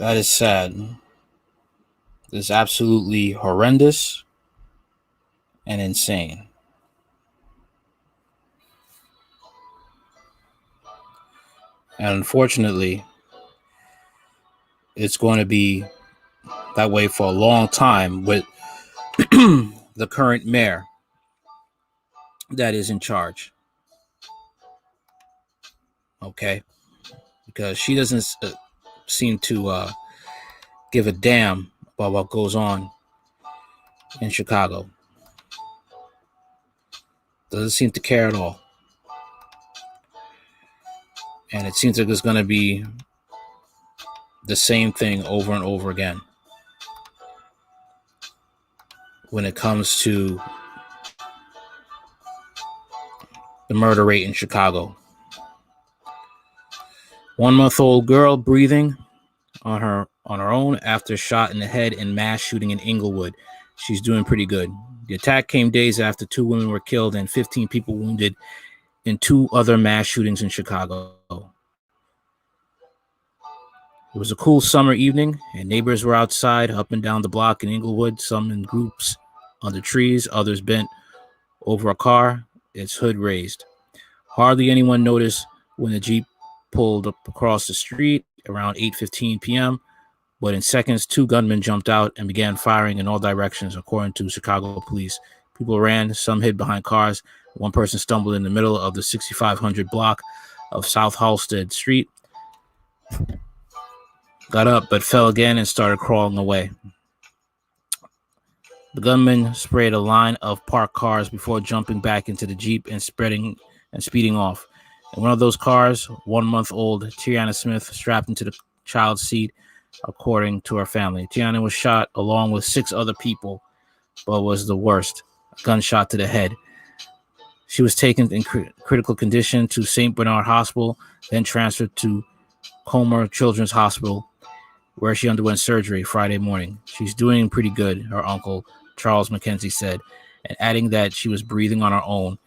That is sad. It's absolutely horrendous and insane. And unfortunately, it's going to be that way for a long time with the current mayor that is in charge. Okay? Because she doesn't seem to give a damn about what goes on in Chicago. Doesn't seem to care at all. And it seems like it's going to be the same thing over and over again when it comes to the murder rate in Chicago. 1-month-old girl breathing on her own after shot in the head in mass shooting in Inglewood. She's doing pretty good. The attack came days after 2 women were killed and 15 people wounded in 2 other mass shootings in Chicago. It was a cool summer evening, and neighbors were outside up and down the block in Inglewood, some in groups under trees, others bent over a car, its hood raised. Hardly anyone noticed when the Jeep pulled up across the street around 8:15 p.m., but in seconds, 2 gunmen jumped out and began firing in all directions, according to Chicago police. People ran, some hid behind cars. One person stumbled in the middle of the 6500 block of South Halsted Street, got up but fell again and started crawling away. The gunman sprayed a line of parked cars before jumping back into the Jeep and speeding off. In one of those cars, 1-month-old Tiana Smith strapped into the child's seat, according to her family. Tiana was shot along with 6 other people, but was the worst, a gunshot to the head. She was taken in critical condition to St. Bernard Hospital, then transferred to Comer Children's Hospital, where she underwent surgery Friday morning. She's doing pretty good, her uncle, Charles McKenzie, said, and adding that she was breathing on her own.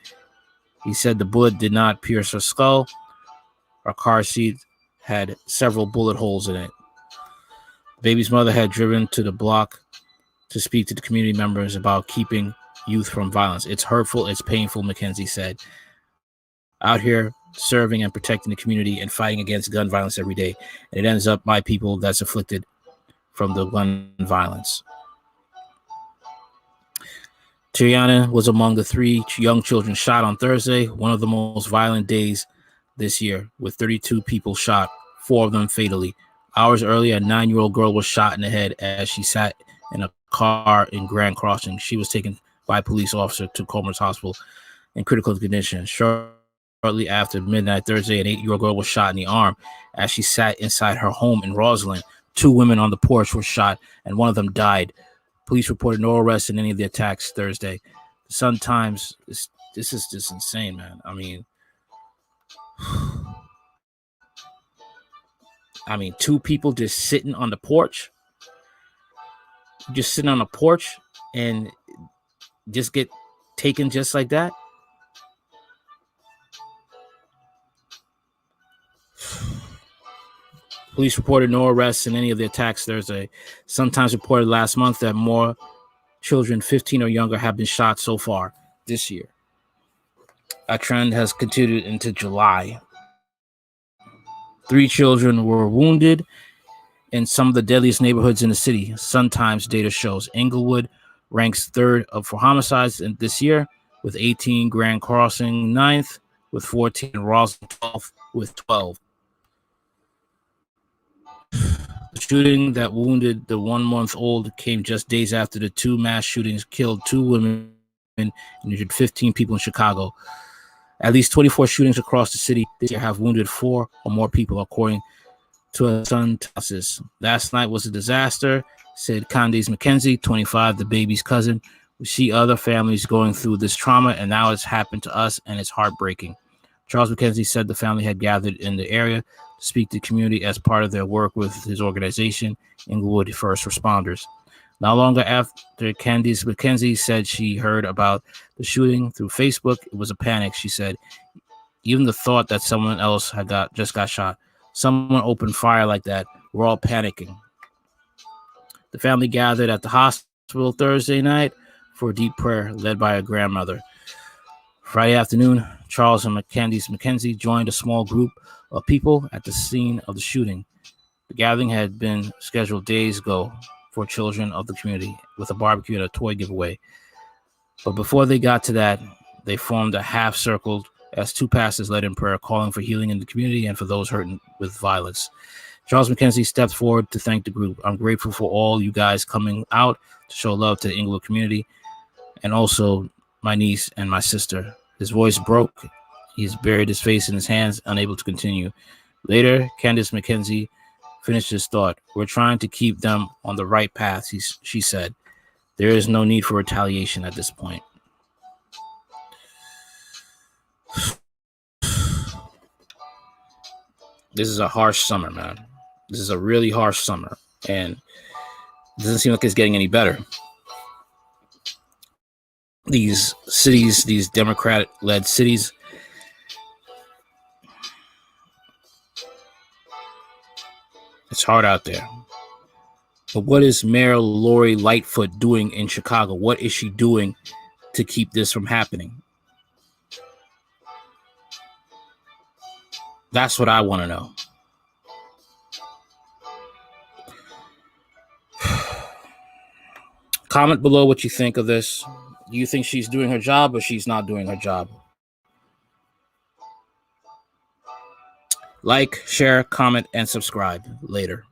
He said the bullet did not pierce her skull. Her car seat had several bullet holes in it. The baby's mother had driven to the block to speak to the community members about keeping youth from violence. It's hurtful, it's painful, McKenzie said. Out here serving and protecting the community and fighting against gun violence every day. And it ends up my people that's afflicted from the gun violence. Tiana was among the 3 young children shot on Thursday, one of the most violent days this year, with 32 people shot, 4 of them fatally. Hours earlier, a 9-year-old girl was shot in the head as she sat in a car in Grand Crossing. She was taken by a police officer to Comer's Hospital in critical condition. Shortly after midnight Thursday, an 8-year-old girl was shot in the arm as she sat inside her home in Roseland. 2 women on the porch were shot, and one of them died. Police reported no arrests in any of the attacks Thursday. The Sun-Times, this is just insane, man. I mean, 2 people just sitting on the porch. Just sitting on a porch and just get taken just like that. Police reported no arrests in any of the attacks Thursday. Sun-Times reported last month that more children 15 or younger have been shot so far this year. That trend has continued into July. 3 children were wounded in some of the deadliest neighborhoods in the city. Sun-Times data shows Inglewood ranks 3rd for homicides this year, with 18, Grand Crossing 9th with 14, and Roslyn 12th with 12. The shooting that wounded the 1-month-old came just days after the 2 mass shootings killed 2 women and injured 15 people in Chicago. At least 24 shootings across the city this year have wounded 4 or more people, according to a Sun-Times. Last night was a disaster, said Candace McKenzie, 25, the baby's cousin. We see other families going through this trauma, and now it's happened to us, and it's heartbreaking. Charles McKenzie said the family had gathered in the area to speak to the community as part of their work with his organization, Inglewood First Responders. Not long after Candace McKenzie said she heard about the shooting through Facebook, it was a panic, she said. Even the thought that someone else just got shot. Someone opened fire like that. We're all panicking. The family gathered at the hospital Thursday night for a deep prayer led by a grandmother. Friday afternoon, Charles and Candice McKenzie joined a small group of people at the scene of the shooting. The gathering had been scheduled days ago for children of the community with a barbecue and a toy giveaway. But before they got to that, they formed a half circle as two pastors led in prayer, calling for healing in the community and for those hurt with violence. Charles McKenzie stepped forward to thank the group. I'm grateful for all you guys coming out to show love to the Inglewood community and also my niece and my sister. His voice broke. He's buried his face in his hands, unable to continue. Later, Candice McKenzie finished his thought. We're trying to keep them on the right path, she said. There is no need for retaliation at this point. This is a harsh summer, man. This is a really harsh summer, and it doesn't seem like it's getting any better. These cities, these Democrat-led cities, it's hard out there. But what is Mayor Lori Lightfoot doing in Chicago? What is she doing to keep this from happening? That's what I want to know. Comment below what you think of this. Do you think she's doing her job or she's not doing her job? Like, share, comment, and subscribe. Later.